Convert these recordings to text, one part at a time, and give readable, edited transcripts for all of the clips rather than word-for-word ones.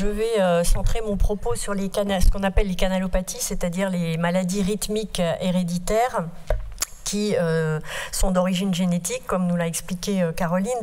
je vais centrer mon propos sur ce qu'on appelle les canalopathies, c'est-à-dire les maladies rythmiques héréditaires qui sont d'origine génétique, comme nous l'a expliqué Caroline.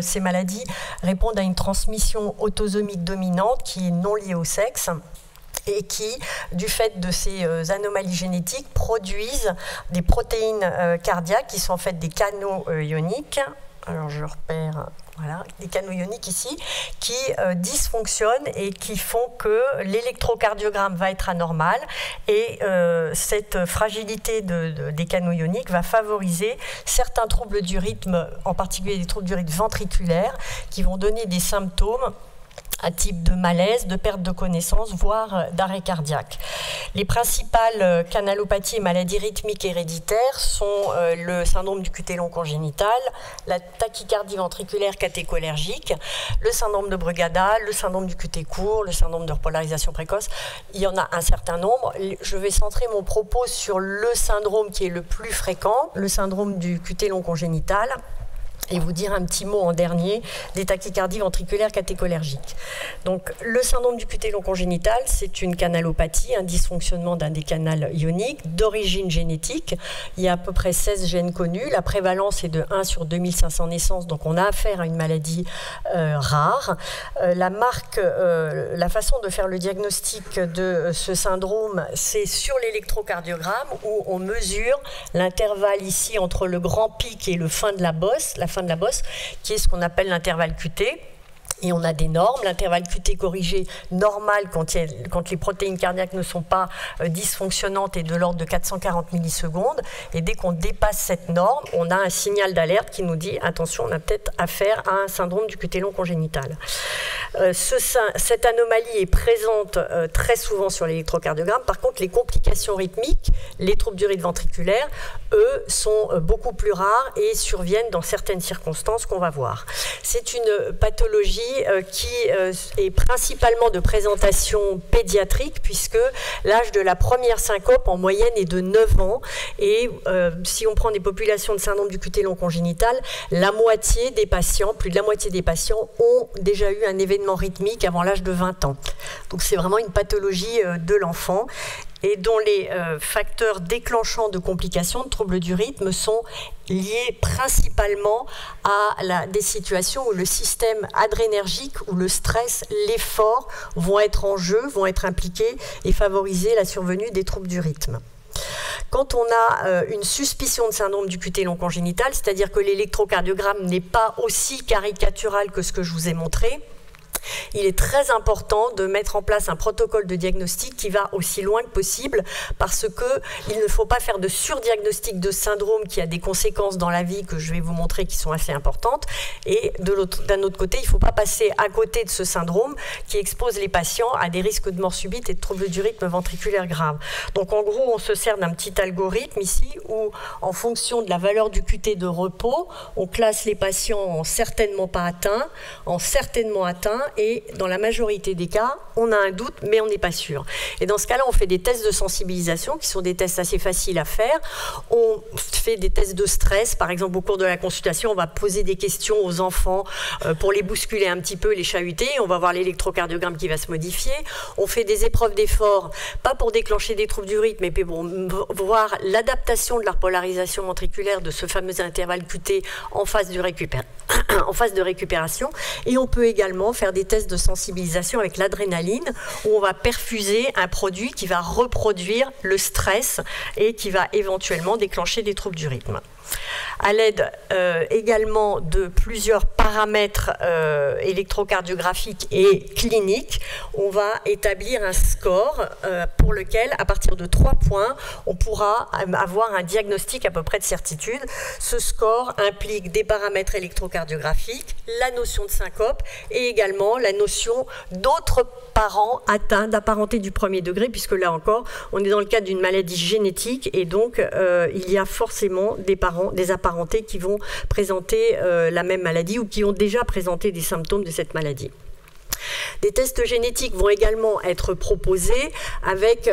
Ces maladies répondent à une transmission autosomique dominante qui est non liée au sexe et qui, du fait de ces anomalies génétiques, produisent des protéines cardiaques qui sont en fait des canaux ioniques. Alors je repère, voilà, des canaux ioniques ici, qui dysfonctionnent et qui font que l'électrocardiogramme va être anormal et cette fragilité des canaux ioniques va favoriser certains troubles du rythme, en particulier des troubles du rythme ventriculaire, qui vont donner des symptômes à type de malaise, de perte de connaissance, voire d'arrêt cardiaque. Les principales canalopathies et maladies rythmiques héréditaires sont le syndrome du QT long congénital, la tachycardie ventriculaire catécholergique, le syndrome de Brugada, le syndrome du QT court, le syndrome de repolarisation précoce. Il y en a un certain nombre. Je vais centrer mon propos sur le syndrome qui est le plus fréquent, le syndrome du QT long congénital, et vous dire un petit mot en dernier des tachycardies ventriculaires catécholergiques. Donc, le syndrome du QT long congénital, c'est une canalopathie, un dysfonctionnement d'un des canaux ioniques d'origine génétique. Il y a à peu près 16 gènes connus. La prévalence est de 1 sur 2500 naissances, donc on a affaire à une maladie rare. La façon de faire le diagnostic de ce syndrome, c'est sur l'électrocardiogramme où on mesure l'intervalle ici entre le grand pic et le fin de la bosse, qui est ce qu'on appelle l'intervalle QT. Et on a des normes. L'intervalle QT corrigé normal quand les protéines cardiaques ne sont pas dysfonctionnantes est de l'ordre de 440 millisecondes. Et dès qu'on dépasse cette norme, on a un signal d'alerte qui nous dit attention, on a peut-être affaire à un syndrome du QT long congénital. Cette anomalie est présente très souvent sur l'électrocardiogramme. Par contre, les complications rythmiques, les troubles du rythme ventriculaire, eux, sont beaucoup plus rares et surviennent dans certaines circonstances qu'on va voir. C'est une pathologie qui est principalement de présentation pédiatrique, puisque l'âge de la première syncope en moyenne est de 9 ans. Et si on prend des populations de syndrome du QT long congénital, la moitié des patients, plus de la moitié des patients, ont déjà eu un événement rythmique avant l'âge de 20 ans. Donc c'est vraiment une pathologie de l'enfant, et dont les facteurs déclenchants de complications, de troubles du rythme, sont liés principalement à des situations où le système adrénergique, où le stress, l'effort vont être en jeu, vont être impliqués et favoriser la survenue des troubles du rythme. Quand on a une suspicion de syndrome du QT long congénital, c'est-à-dire que l'électrocardiogramme n'est pas aussi caricatural que ce que je vous ai montré, il est très important de mettre en place un protocole de diagnostic qui va aussi loin que possible, parce qu'il ne faut pas faire de surdiagnostic de syndrome qui a des conséquences dans la vie que je vais vous montrer qui sont assez importantes, et d'un autre côté, il ne faut pas passer à côté de ce syndrome qui expose les patients à des risques de mort subite et de troubles du rythme ventriculaire grave. Donc en gros, on se sert d'un petit algorithme ici où, en fonction de la valeur du QT de repos, on classe les patients en certainement pas atteints, en certainement atteints, et dans la majorité des cas, on a un doute, mais on n'est pas sûr. Et dans ce cas-là, on fait des tests de sensibilisation, qui sont des tests assez faciles à faire. On fait des tests de stress. Par exemple, au cours de la consultation, on va poser des questions aux enfants pour les bousculer un petit peu, les chahuter. On va voir l'électrocardiogramme qui va se modifier. On fait des épreuves d'effort, pas pour déclencher des troubles du rythme, mais pour voir l'adaptation de la repolarisation ventriculaire de ce fameux intervalle QT en phase de récupération. Et on peut également faire des tests de sensibilisation avec l'adrénaline, où on va perfuser un produit qui va reproduire le stress et qui va éventuellement déclencher des troubles du rythme. À l'aide également de plusieurs paramètres électrocardiographiques et cliniques, on va établir un score pour lequel, à partir de 3 points, on pourra avoir un diagnostic à peu près de certitude. Ce score implique des paramètres électrocardiographiques, la notion de syncope et également la notion d'autres parents atteints d'apparenté du premier degré, puisque là encore, on est dans le cadre d'une maladie génétique et donc il y a forcément des parents, des apparentés qui vont présenter la même maladie ou qui ont déjà présenté des symptômes de cette maladie. Des tests génétiques vont également être proposés avec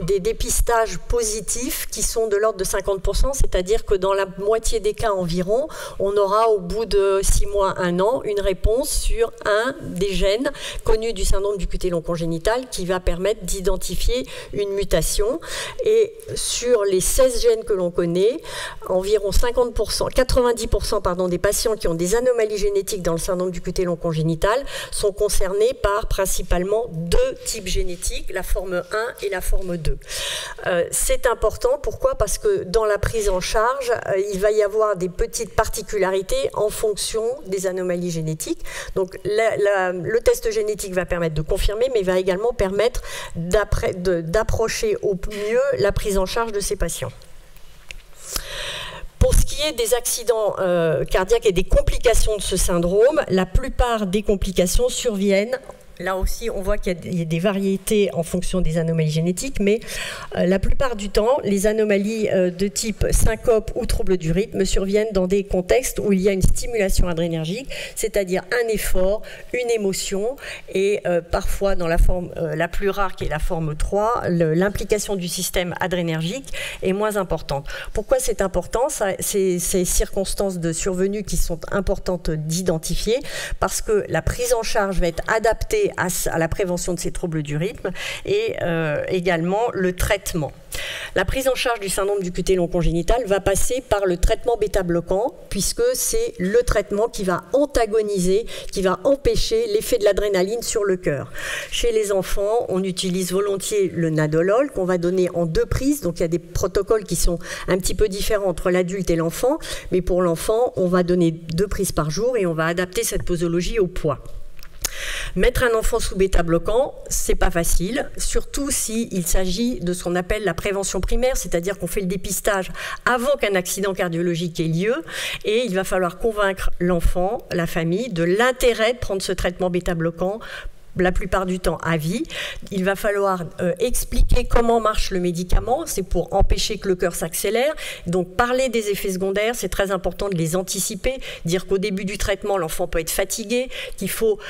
des dépistages positifs qui sont de l'ordre de 50%, c'est-à-dire que dans la moitié des cas environ, on aura au bout de 6 mois, 1 an, une réponse sur un des gènes connus du syndrome du QT long congénital qui va permettre d'identifier une mutation. Et sur les 16 gènes que l'on connaît, environ 90% pardon, des patients qui ont des anomalies génétiques dans le syndrome du QT long congénital sont concernés par principalement 2 types génétiques, la forme 1 et la forme 2. C'est important, pourquoi? Parce que dans la prise en charge, il va y avoir des petites particularités en fonction des anomalies génétiques. Donc le test génétique va permettre de confirmer, mais va également permettre d'approcher au mieux la prise en charge de ces patients. Pour ce qui est des accidents cardiaques et des complications de ce syndrome, la plupart des complications surviennent. Là aussi, on voit qu'il y a des variétés en fonction des anomalies génétiques, mais la plupart du temps, les anomalies de type syncope ou trouble du rythme surviennent dans des contextes où il y a une stimulation adrénergique, c'est-à-dire un effort, une émotion, et parfois dans la forme la plus rare, qui est la forme 3, l'implication du système adrénergique est moins importante. Pourquoi c'est important? Ces circonstances de survenue qui sont importantes d'identifier, parce que la prise en charge va être adaptée à la prévention de ces troubles du rythme et également le traitement. La prise en charge du syndrome du QT long congénital va passer par le traitement bêta-bloquant, puisque c'est le traitement qui va antagoniser, qui va empêcher l'effet de l'adrénaline sur le cœur. Chez les enfants, on utilise volontiers le nadolol, qu'on va donner en 2 prises, donc il y a des protocoles qui sont un petit peu différents entre l'adulte et l'enfant, mais pour l'enfant, on va donner 2 prises par jour et on va adapter cette posologie au poids. Mettre un enfant sous bêta-bloquant, c'est pas facile, surtout s'il s'agit de ce qu'on appelle la prévention primaire, c'est-à-dire qu'on fait le dépistage avant qu'un accident cardiologique ait lieu, et il va falloir convaincre l'enfant, la famille, de l'intérêt de prendre ce traitement bêta-bloquant, la plupart du temps à vie. Il va falloir expliquer comment marche le médicament, c'est pour empêcher que le cœur s'accélère. Donc parler des effets secondaires, c'est très important de les anticiper, dire qu'au début du traitement, l'enfant peut être fatigué, qu'il faut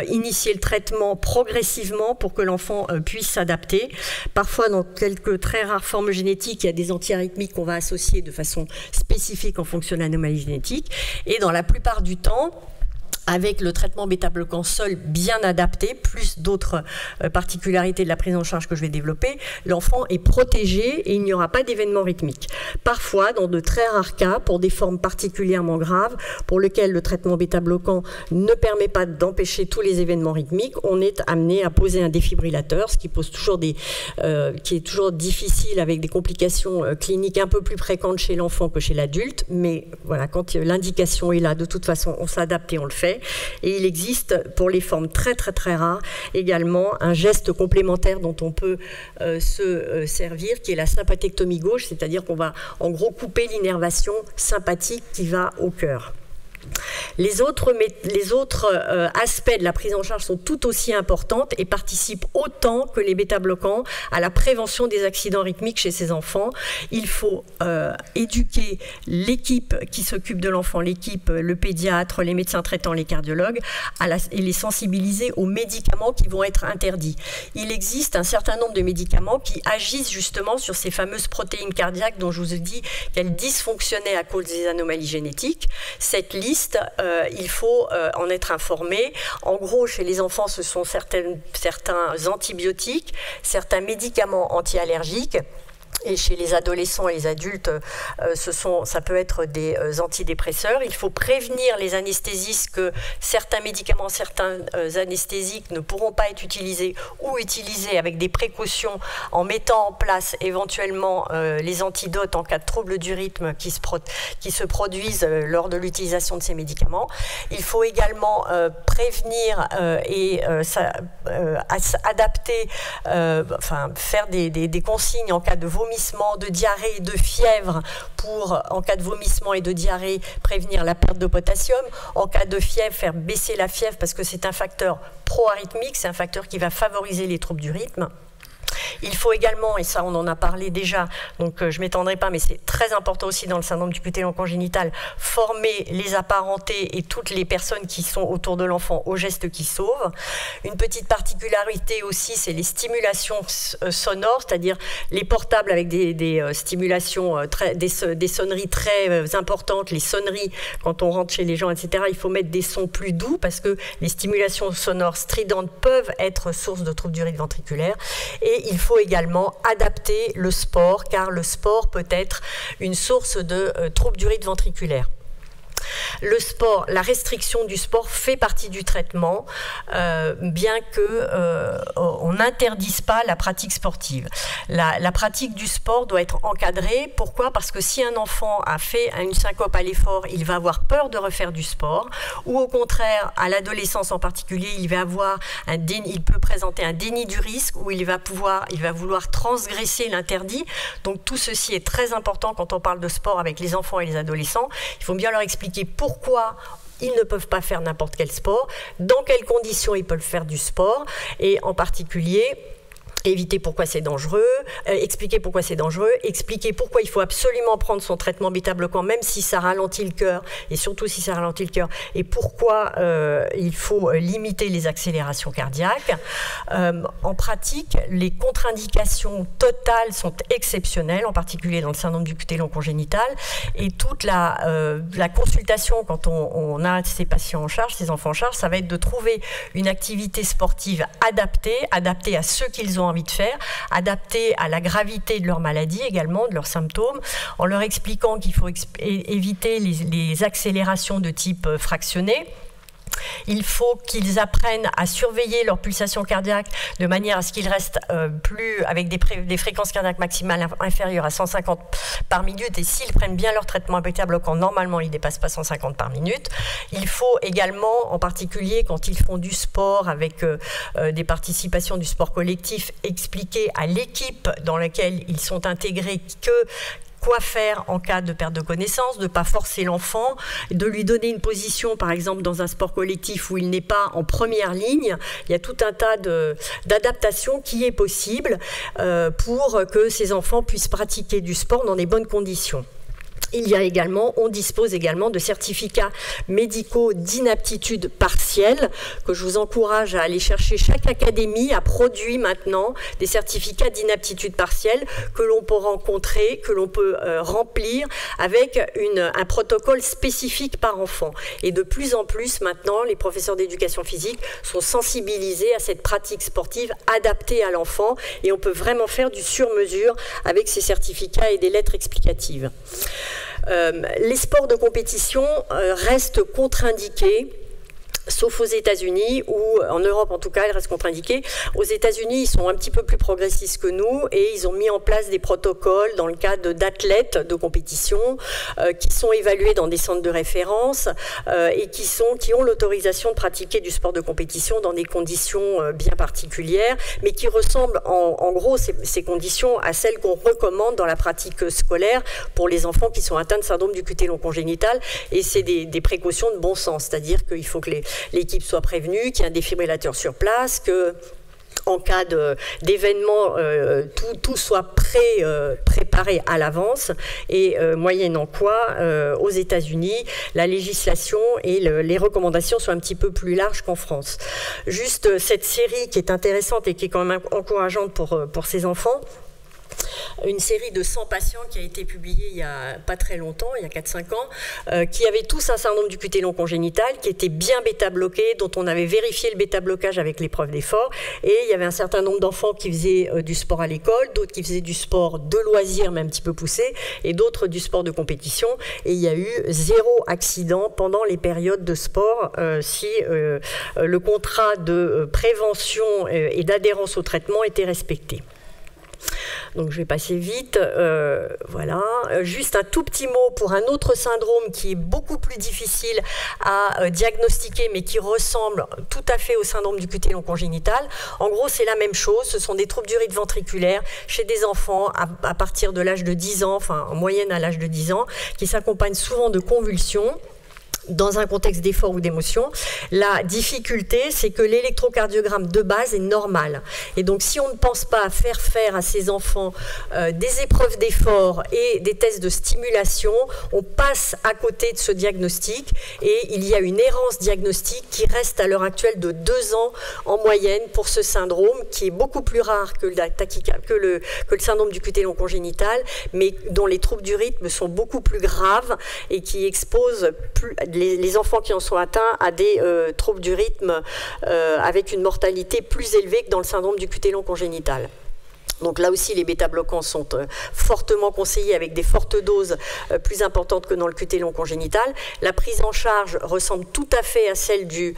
initier le traitement progressivement pour que l'enfant puisse s'adapter. Parfois, dans quelques très rares formes génétiques, il y a des antiarythmiques qu'on va associer de façon spécifique en fonction de l'anomalie génétique. Et dans la plupart du temps, avec le traitement bêta-bloquant seul bien adapté, plus d'autres particularités de la prise en charge que je vais développer, l'enfant est protégé et il n'y aura pas d'événement rythmique. Parfois, dans de très rares cas, pour des formes particulièrement graves, pour lesquelles le traitement bêta-bloquant ne permet pas d'empêcher tous les événements rythmiques, on est amené à poser un défibrillateur, ce qui pose toujours qui est toujours difficile avec des complications cliniques un peu plus fréquentes chez l'enfant que chez l'adulte, mais voilà, quand l'indication est là, de toute façon, on s'adapte et on le fait. Et il existe, pour les formes très très très rares, également un geste complémentaire dont on peut se servir, qui est la sympathectomie gauche, c'est-à-dire qu'on va en gros couper l'innervation sympathique qui va au cœur. Les autres aspects de la prise en charge sont tout aussi importants et participent autant que les bêta-bloquants à la prévention des accidents rythmiques chez ces enfants. Il faut éduquer l'équipe qui s'occupe de l'enfant, l'équipe, le pédiatre, les médecins traitants, les cardiologues, et les sensibiliser aux médicaments qui vont être interdits. Il existe un certain nombre de médicaments qui agissent justement sur ces fameuses protéines cardiaques dont je vous ai dit qu'elles dysfonctionnaient à cause des anomalies génétiques. Cette liste, il faut en être informé. En gros, chez les enfants, ce sont certains antibiotiques, certains médicaments anti-allergiques. Et chez les adolescents et les adultes, ça peut être des antidépresseurs. Il faut prévenir les anesthésistes que certains médicaments, certains anesthésiques ne pourront pas être utilisés ou utilisés avec des précautions en mettant en place éventuellement les antidotes en cas de troubles du rythme qui se produisent lors de l'utilisation de ces médicaments. Il faut également prévenir et adapter, faire des consignes en cas de vomissement, de diarrhée et de fièvre pour, en cas de vomissement et de diarrhée, prévenir la perte de potassium. En cas de fièvre, faire baisser la fièvre parce que c'est un facteur pro-arythmique, c'est un facteur qui va favoriser les troubles du rythme. Il faut également, et ça on en a parlé déjà, donc je ne m'étendrai pas, mais c'est très important aussi dans le syndrome du cutéon congénital, former les apparentés et toutes les personnes qui sont autour de l'enfant aux gestes qui sauvent. Une petite particularité aussi, c'est les stimulations sonores, c'est-à-dire les portables avec des stimulations, des sonneries très importantes, les sonneries quand on rentre chez les gens, etc. Il faut mettre des sons plus doux parce que les stimulations sonores stridentes peuvent être source de troubles du rythme ventriculaire. Et il faut également adapter le sport, car le sport peut être une source de troubles du rythme ventriculaire. Le sport, la restriction du sport fait partie du traitement, bien qu'on n'interdise pas la pratique sportive. La pratique du sport doit être encadrée. Pourquoi? Parce que si un enfant a fait une syncope à l'effort, il va avoir peur de refaire du sport, ou au contraire, à l'adolescence en particulier, il peut présenter un déni du risque, où il va vouloir transgresser l'interdit. Donc tout ceci est très important quand on parle de sport avec les enfants et les adolescents. Il faut bien leur expliquer pourquoi ils ne peuvent pas faire n'importe quel sport, dans quelles conditions ils peuvent faire du sport, et en particulier éviter pourquoi c'est dangereux, expliquer pourquoi c'est dangereux, expliquer pourquoi il faut absolument prendre son traitement bêta-bloquant, même si ça ralentit le cœur, et surtout si ça ralentit le cœur, et pourquoi il faut limiter les accélérations cardiaques. En pratique, les contre-indications totales sont exceptionnelles, en particulier dans le syndrome du cutéon congénital, et toute la consultation, quand on a ces patients en charge, ces enfants en charge, ça va être de trouver une activité sportive adaptée à ceux qu'ils ont envie de faire, adapté à la gravité de leur maladie également, de leurs symptômes, en leur expliquant qu'il faut éviter les accélérations de type fractionné. Il faut qu'ils apprennent à surveiller leur pulsation cardiaque de manière à ce qu'ils restent avec des fréquences cardiaques maximales inférieures à 150 par minute, et s'ils prennent bien leur traitement bêta-bloquant, normalement ils ne dépassent pas 150 par minute. Il faut également, en particulier quand ils font du sport avec des participations du sport collectif, expliquer à l'équipe dans laquelle ils sont intégrés quoi faire en cas de perte de connaissance, de ne pas forcer l'enfant, de lui donner une position, par exemple, dans un sport collectif où il n'est pas en première ligne. Il y a tout un tas d'adaptations qui est possible pour que ces enfants puissent pratiquer du sport dans des bonnes conditions. On dispose également de certificats médicaux d'inaptitude partielle que je vous encourage à aller chercher. Chaque académie a produit maintenant des certificats d'inaptitude partielle que l'on peut rencontrer, que l'on peut remplir avec un protocole spécifique par enfant. Et de plus en plus maintenant, les professeurs d'éducation physique sont sensibilisés à cette pratique sportive adaptée à l'enfant, et on peut vraiment faire du sur-mesure avec ces certificats et des lettres explicatives. Les sports de compétition restent contre-indiqués, sauf aux États-Unis, ou en Europe en tout cas, ils restent contre-indiqués. Aux États-Unis, ils sont un petit peu plus progressistes que nous, et ils ont mis en place des protocoles dans le cadre d'athlètes de compétition qui sont évalués dans des centres de référence et qui ont l'autorisation de pratiquer du sport de compétition dans des conditions bien particulières, mais qui ressemblent en gros ces conditions à celles qu'on recommande dans la pratique scolaire pour les enfants qui sont atteints de syndrome du cutéon congénital, et c'est des précautions de bon sens, c'est-à-dire qu'il faut que l'équipe soit prévenue, qu'il y ait un défibrillateur sur place, que en cas d'événement, tout soit préparé à l'avance, et moyennant quoi, aux États-Unis, la législation et les recommandations sont un petit peu plus larges qu'en France. Juste cette série qui est intéressante et qui est quand même encourageante pour ces enfants, une série de 100 patients qui a été publiée il n'y a pas très longtemps, il y a 4-5 ans, qui avaient tous un syndrome du cutéon congénital, qui était bien bêta-bloqué, dont on avait vérifié le bêta-blocage avec l'épreuve d'effort, et il y avait un certain nombre d'enfants qui faisaient du sport à l'école, d'autres qui faisaient du sport de loisirs, mais un petit peu poussé, et d'autres du sport de compétition, et il y a eu 0 accident pendant les périodes de sport si le contrat de prévention et d'adhérence au traitement était respecté. Donc je vais passer vite, voilà. Juste un tout petit mot pour un autre syndrome qui est beaucoup plus difficile à diagnostiquer, mais qui ressemble tout à fait au syndrome du cutéon congénital. En gros, c'est la même chose, ce sont des troubles du rythme ventriculaire chez des enfants à partir de l'âge de 10 ans, enfin en moyenne à l'âge de 10 ans, qui s'accompagnent souvent de convulsions. dans un contexte d'effort ou d'émotion. La difficulté, c'est que l'électrocardiogramme de base est normal. Et donc, si on ne pense pas à faire à ces enfants des épreuves d'effort et des tests de stimulation, on passe à côté de ce diagnostic et il y a une errance diagnostique qui reste à l'heure actuelle de 2 ans en moyenne pour ce syndrome, qui est beaucoup plus rare que le syndrome du QT long congénital, mais dont les troubles du rythme sont beaucoup plus graves et qui exposent les enfants qui en sont atteints à des troubles du rythme avec une mortalité plus élevée que dans le syndrome du QT long congénital. Donc là aussi, les bêta-bloquants sont fortement conseillés avec des fortes doses plus importantes que dans le QT long congénital. La prise en charge ressemble tout à fait à celle du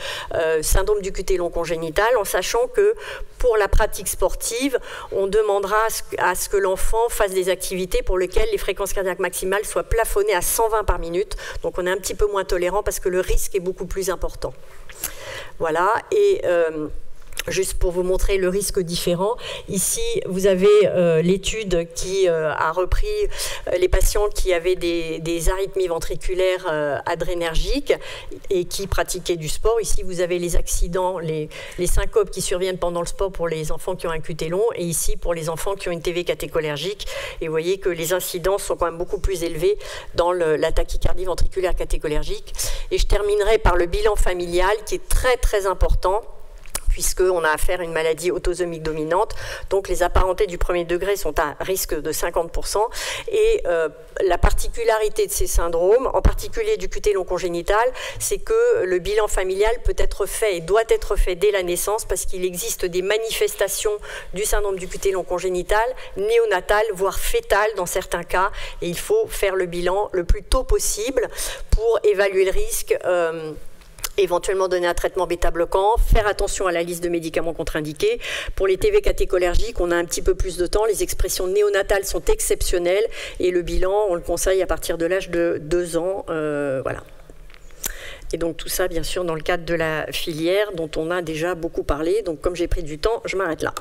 syndrome du QT long congénital, en sachant que pour la pratique sportive, on demandera à ce que l'enfant fasse des activités pour lesquelles les fréquences cardiaques maximales soient plafonnées à 120 par minute. Donc on est un petit peu moins tolérant parce que le risque est beaucoup plus important. Voilà, et juste pour vous montrer le risque différent, ici vous avez l'étude qui a repris les patients qui avaient des arythmies ventriculaires adrénergiques et qui pratiquaient du sport. Ici vous avez les accidents, les syncopes qui surviennent pendant le sport pour les enfants qui ont un QT long, et ici pour les enfants qui ont une TV catécholinergique. Et vous voyez que les incidences sont quand même beaucoup plus élevées dans la tachycardie ventriculaire catécholinergique. Et je terminerai par le bilan familial qui est très très important, puisqu'on a affaire à une maladie autosomique dominante. Donc les apparentés du premier degré sont à risque de 50%. Et la particularité de ces syndromes, en particulier du QT long congénital, c'est que le bilan familial peut être fait et doit être fait dès la naissance, parce qu'il existe des manifestations du syndrome du QT long congénital, néonatal, voire fétal dans certains cas. Et il faut faire le bilan le plus tôt possible pour évaluer le risque, éventuellement donner un traitement bêta-bloquant, faire attention à la liste de médicaments contre-indiqués. Pour les TV catécholinergiques, on a un petit peu plus de temps, les expressions néonatales sont exceptionnelles et le bilan, on le conseille à partir de l'âge de 2 ans. Voilà. Et donc tout ça, bien sûr, dans le cadre de la filière dont on a déjà beaucoup parlé. Donc comme j'ai pris du temps, je m'arrête là.